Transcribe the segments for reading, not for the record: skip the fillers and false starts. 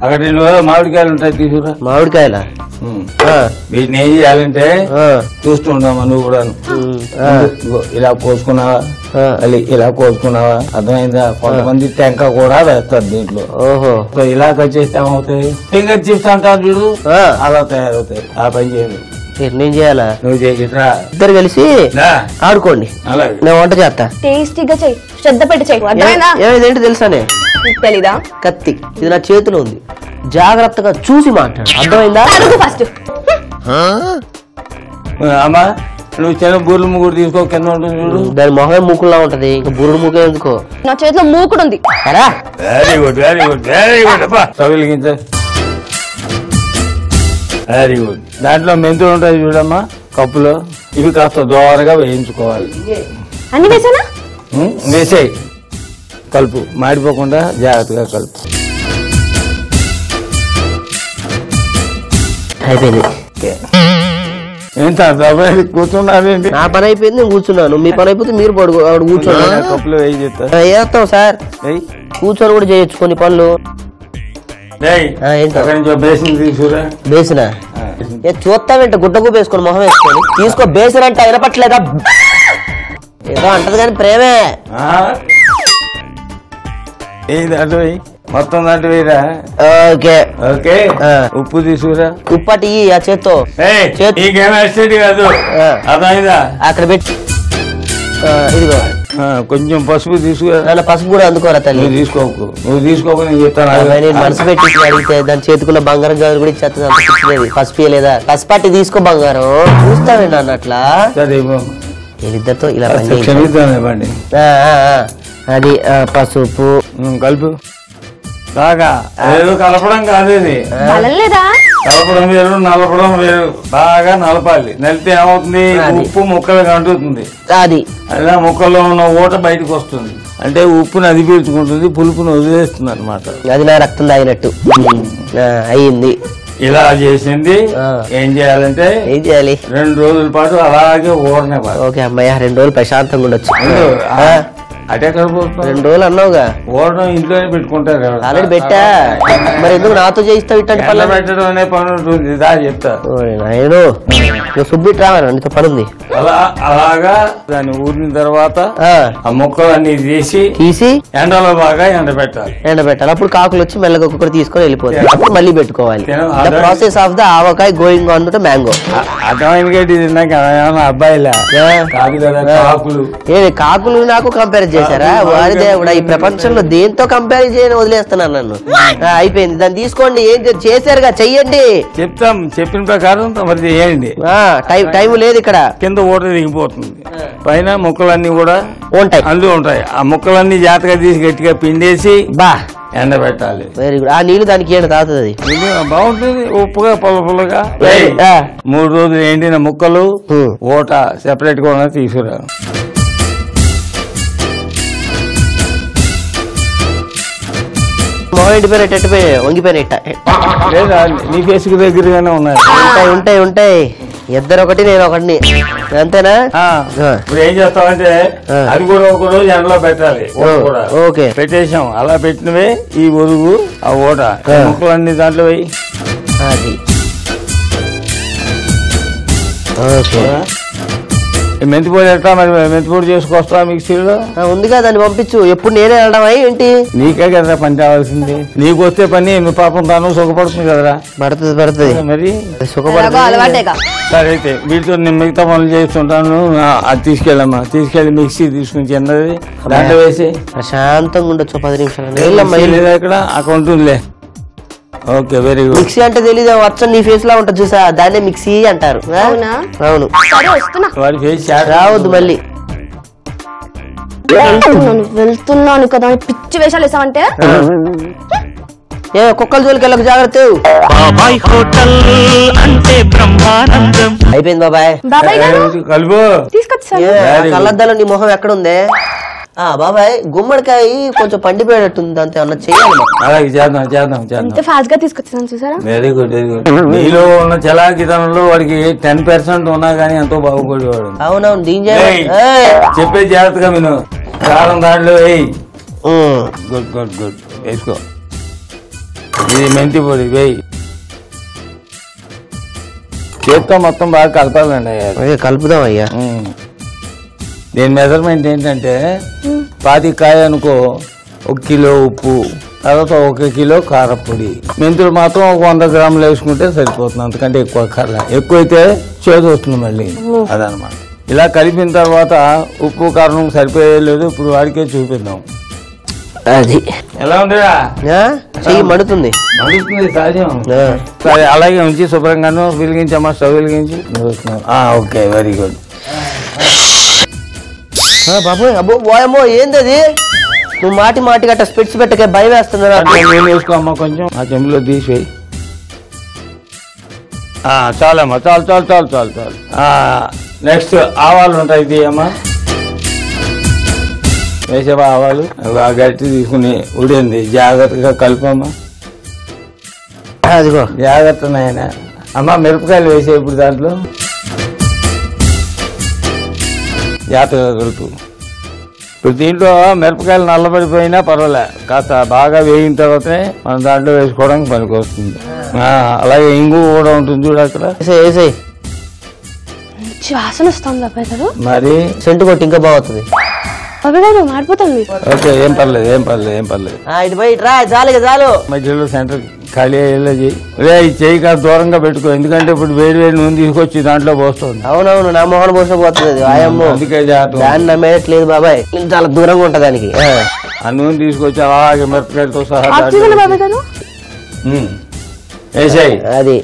అక్కడ మామిడికాయలు ఉంటాయి తీసుకురా. మామిడికాయల వీటిని ఏం చేయాలంటే చూస్తుండమ్మా నువ్వు కూడా. ఇలా కోసుకున్నావా ఇలా కోసుకున్నావా అర్థమైందా? కొంతమంది టెంక కూడా వేస్తారు దీంట్లో. ఓహో ఇలా కట్ చేస్తే ఏమవుతాయి? ఫింగర్ చిప్స్ అంటారు చూడు, అలా తయారవుతాయి. ఆ పని చేయాలి. నేను చేయాలా? నువ్వు చేసిరా. ఇద్దరు కలిసి ఆడుకోండి, నేను వంట చేస్తా. టేస్టీగా చెయ్యి, శ్రద్ధ పెట్టి చెయ్యి. ఏదేంటి తెలుసానే? తెలీదా? కత్తి ఇది నా చేతిలో ఉంది, జాగ్రత్తగా చూసి మాట్లాడు, అర్థమైందా? ఫస్ట్ అమ్మా నువ్వు చిన్న బూర్లు ముగ్గురు తీసుకో, కింద ఉంటుంది చూడు, దాని మొహమే మూకులా ఉంటది, ఇంకా బుర్రుడు మూకే ఎందుకో. నా చేతిలో మూకుడు ఉంది. Very good very good very good. తగిలిగించ వెరీ గుడ్. దాంట్లో మెంతులు ఉంటాయి చూడమ్మా కప్పులో, ఇవి కాస్త దోరగా వేయించుకోవాలి. అన్ని వేసానా? వేసేయి, కలుపు, మాడిపోకుండా జాగ్రత్తగా కలుపు. అయిపోయింది. ఏంట కూర్చున్నారేంటి? నా పని అయిపోయింది, నేను కూర్చున్నాను. మీ పని అయిపోతే మీరు పడుకో, అక్కడ కూర్చోండి. కప్పులో వేయి చెప్తా. వేస్తాం సార్, కూర్చొని కూడా చేయొచ్చు కొన్ని పనులు. తీసుకురా. బేసినా చూస్తావేంట? గుడ్డకు వేసుకొని మొహం వేసుకొని తీసుకో. బేసిన్ అంటే వినపట్లేదా? ఏదో అంటది కానీ ప్రేమే. మొత్తం దాంట్లో వేయరా? Okay okay. ఉప్పు తీసుకురా. ఉప్పు అటు ఆ చేత్తో కాదు, అర్థమైందా? అక్కడ పెట్టి ఇదిగో కొంచెం పసుపు తీసుకురా. పసుపు కూడా అందుకోరా తల్లి. తీసుకోకు, నువ్వు తీసుకోకు, నేను చెప్తాను. నేను మనసు పెట్టి అడిగితే దాని చేతికున్న బంగారం గారు కూడా ఇచ్చేస్తుంది, అంత పిచ్చిలేదు. పసుపు లేదా? పసుపట్టి తీసుకో బంగారం. చూస్తావేండి అన్నట్లా వీళ్ళిద్దరితో ఇలా క్షమిస్తానండి. అది పసుపు కలుపు. బాగా ఏదో కలపడం కాదు, ఇది కలపడం వేరు, నలపడం వేరు. బాగా నలపాలి. నలిపితే ఏమవుతుంది? ఉప్పు ముక్కలకు అంటుతుంది, అది అలా ముక్కల్లో ఉన్న ఊట బయటకు వస్తుంది. అంటే ఉప్పుని అది పీల్చుకుంటుంది, పులుపుని వదిలేస్తుంది అనమాట. అది నా రక్తం తాగినట్టు అయ్యింది. ఇలా చేసింది ఏం చేయాలంటే, ఏం చేయాలి? 2 రోజుల పాటు అలాగే ఊరనే. ఓకే అమ్మయ్య, 2 రోజులు ప్రశాంతంగా ఉండొచ్చు. అటే 2 రోజులు అన్నావుగా. ఓడడం ఇంట్లోనే పెట్టుకుంటారు. ఆల్రెడీ పెట్టా, మరి ఎందుకు నాతో చేయిస్తావు? ఇట్లాంటి పనులు పెట్టడం అనే పని ఉంటుంది, దా చెప్తా. సుబ్బిట్ రావాలి, నీతో పని ఉంది. అలాగా దాన్ని ఊరిన తర్వాత ఆ మొక్కలన్నీ తీసి ఎండలో బాగా ఎండబెట్టాలి. అప్పుడు కాకులు వచ్చి మెల్లగా ఒక్కొక్కటి తీసుకొని వెళ్ళిపోతాయి. అప్పుడు మళ్ళీ పెట్టుకోవాలి. Process of the avakaya going on to mango. అర్థమైన అబ్బాయిలా కాదు కదా కాకులు. కాకులు నాకు కంపేర్ చేశారా? వారి దేవుడా, ఈ ప్రపంచంలో దేంతో కంపేర్ చేయని వదిలేస్తున్నాను నన్ను. అయిపోయింది, దాన్ని తీసుకోండి. ఏం చేశారుగా చెయ్యండి, చెప్తాం. చెప్పిన ప్రకారం మరి చేయండి. టైం లేదు ఇక్కడ. కింద ఊట దిగిపోతుంది, పైన ముక్కలన్నీ కూడా ఉంటాయి, అందులో ఉంటాయి. ఆ ముక్కలన్నీ జాగ్రత్తగా తీసి గట్టిగా పిండేసి ఎండబెట్టాలి. Very good. ఆ నీళ్లు దానికి ఏంటి తాగుతుంది? బాగుంటుంది, ఉప్పుగా పుల్లగా. 3 రోజులు ఎండిన ముక్కలు ఊట సెపరేట్ గా తీసుకురా. వంగిపోయినట్ట లేదా? నీ ఫేస్ కి దగ్గరగానే ఉన్నాయి. ఉంటాయి. ఇద్దరు ఒకటి, నేను ఒకటిని, అంతేనా? ఇప్పుడు ఏం చేస్తామంటే అది కూడా ఒక రోజు ఎండలో పెట్టాలి. ఓకే, పెట్టేసాం. అలా పెట్టినవే ఈ ఒరుగు, ఆ ఊట ముక్కలన్నీ దాంట్లో పోయి. అది ఓకే. మెంతిపొడి ఎట్లా మరి? మెంతిపొడి చేసుకొస్తా మిక్సీలో ఉందిగా, దాన్ని పంపించు. ఎప్పుడు నేనే వెళ్ళడం ఏంటి? నీకే కదరా పని కావాల్సింది. నీకు వస్తే పని నువ్వు పాపం తాను సుఖపడుతుంది కదరా. పడుతుంది మరి, సుఖపడుతుంది. సరే అయితే వీటితో నేను మిగతా పనులు చేస్తుంటాను. అది తీసుకెళ్ళమ్మా, తీసుకెళ్ళి మిక్సీ తీసుకుని చిన్నది దాంట్లో వేసి ప్రశాంతంగా ఉండొచ్చు 10 నిమిషాలు. లేదా ఇక్కడ అక్కడ ఉంటుందిలే. Okay very good. మిక్సీ అంటే తెలీదు, వచ్చి నీ ఫేస్ లా ఉంటుంది చూసా, దాన్నే మిక్సీ అంటారు. అవును, వాడి ఫేస్ రావద్దు మళ్ళీ. వెళ్తున్నాను కదా, పిచ్చి వేషాలు వేసామంటే కుక్కల జోలికి వెళ్ళక జాగ్రత్త. అయిపోయింది బాబాయ్. కలుపు కళ్ళద్దాలో నీ మొహం ఎక్కడుందే? బాబాయ్ గుమ్మడికాయ కొంచెం పండిపోయేటట్టుంది, అంతే అన్న చేయాలి. అలాగే చేద్దాం. ఫాస్ట్ గా తీసుకొచ్చాను చూసారా. Very good very good. నీలో ఉన్న చలాకితనంలో వాడికి 10% ఉన్నా గానీ ఎంతో బాగుపడేవాడు. అవునవును, దీని చెప్పే జాగ్రత్తగా విను. కారం దాంట్లో వేయి. గుడ్ గుడ్ గుడ్, వేసుకో. ఇది మెంతి పొడి వేయి. చేత్తో మొత్తం బాగా కలపాలండి. అదే కలుపుదాం అయ్యా. దీని మెజర్మెంట్ ఏంటంటే 10 కాయ అనుకో 1 కిలో ఉప్పు, తర్వాత 1 కిలో కారపొడి, మెంతులు మాత్రం 100 గ్రాములు వేసుకుంటే సరిపోతుంది, అంతకంటే ఎక్కువ కర్ర. ఎక్కువైతే చేదు వస్తుంది మళ్ళీ, అదనమాట. ఇలా కలిపిన తర్వాత ఉప్పు కారం సరిపోయలేదు, ఇప్పుడు వాడికే చూపిద్దాం. అది ఎలా ఉందిరా? చెయ్యి మడుతుంది. మడుస్తుంది సహజం. సరే అలాగే ఉంచి శుభ్రంగాను వెలిగించమ్మా, స్టవ్ వెలిగించి. Okay, very good. బాబు అబ్బో ఓయమ్మో ఏంది అది? నువ్వు మాటి గట్ట స్పెట్స్ పెట్టకే భయం వేస్తున్నా. నేను వేసుకోమ్మా కొంచెం, ఆ చెంబులో తీసివేయి. చాలమ్మా, చాలు. నెక్స్ట్ ఆవాలు ఉంటాయి, తీయమ్మా. వేసేవా ఆవాలు? ఆ గట్టి తీసుకుని ఉడింది జాగ్రత్తగా కలుపమ్మా. అదిగో జాగ్రత్త నాయన. అమ్మ మిరపకాయలు వేసే ఇప్పుడు దాంట్లో జాగ్రత్తగా కలుపు. ఇప్పుడు దీంట్లో మిరపకాయలు నల్లబడిపోయినా పర్వాలే, కాస్త బాగా వేగిన తర్వాతనే మనం దాంట్లో వేసుకోవడానికి పనికి వస్తుంది. అలాగే ఇంగు కూడా ఉంటుంది చూడు అక్కడ. వేసేయి. మంచి వాసన వస్తుంది బాబాయ్ గారు. మరి సెంటు కొట్టి ఇంకా బాగుంటుంది. బాబాయ్ గారు మాడిపోతుంది. ఓకే, ఏం పర్లేదు. ఇటు బయట రా, చాలు. మధ్యలో సెంటర్ ఖాళీ అయ్యేలా చేయి. ఈ చేయి కాస్త దూరంగా పెట్టుకో, ఎందుకంటే ఇప్పుడు వేడి నూనె తీసుకొచ్చి దాంట్లో పోస్తుంది. అవునవును, నా మొహన పోసిన పోతుంది. అందుకే జాగ్రత్త. దాన్ని నమ్మేయట్లేదు బాబాయ్, చాలా దూరంగా ఉంటది దానికి. ఆ నూనె తీసుకొచ్చి అలాగే మిరపకాయలతో సహా బాబాయ్ గారు వేసాయి. అది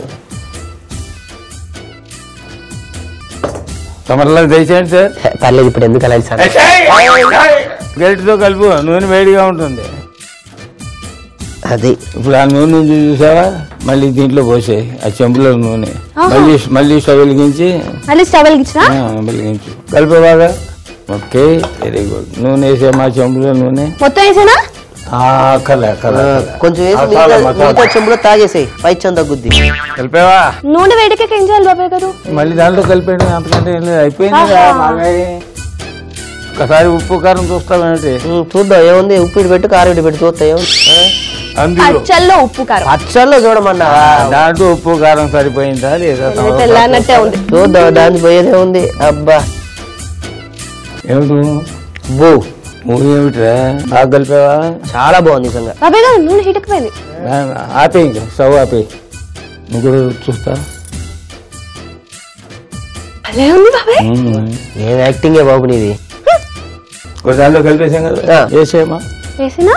తమరలా దయచేయండి సార్. పర్లేదు, ఇప్పుడు ఎందుకు అలాంటి గరిటితో కలుపు, నూనె వేడిగా ఉంటుంది. అది ఇప్పుడు ఆ నూనె చూసావా, మళ్ళీ దీంట్లో పోసాయి ఆ చెంబులో నూనె. మళ్ళీ స్టవ్ వెలిగించి వెలిగించు, కలిపే బాగా. Okay, very good. నూనె వేసే మా చెంబులో నూనె మొత్తం వేసేనా? కొంచెం చెంబులో తాగేసాయి, పైచం తగ్గుద్ది. కలిపేవా? నూనె వేడికి ఏం చేయాలి బాబాయ్ గారు? మళ్ళీ దాంట్లో కలిపేయండి, అంతకంటే అయిపోయింది. ఒకసారి ఉప్పు కారం చూస్తామేంటి? చూద్దాం ఏముంది. ఉప్పు ఇటు పెట్టు, కారం ఇటు పెట్టి చూస్తా. పచ్చల్లో ఉప్పు కారం, పచ్చల్లో చూడమన్నా. దాంట్లో ఉప్పు కారం సరిపోయిందా లేదా చూద్దాం, దానికి పోయేదే ఉంది. అబ్బా ఏమిటి ఏమిట్రా, బాగా కలిపావా? చాలా బాగుంది నిజంగా. బాబాయ్ గారు నూనె హీట్ ఎక్కువైంది. ఆపే, ఇంకా స్టవ్ ఆపే. నువ్వు కూడా చూస్తా. భలే ఉంది బాబాయ్. ఏం యాక్టింగే బాబు నీది. దాంట్లో కలిపేసాం కదా, వేసేమా? వేసినా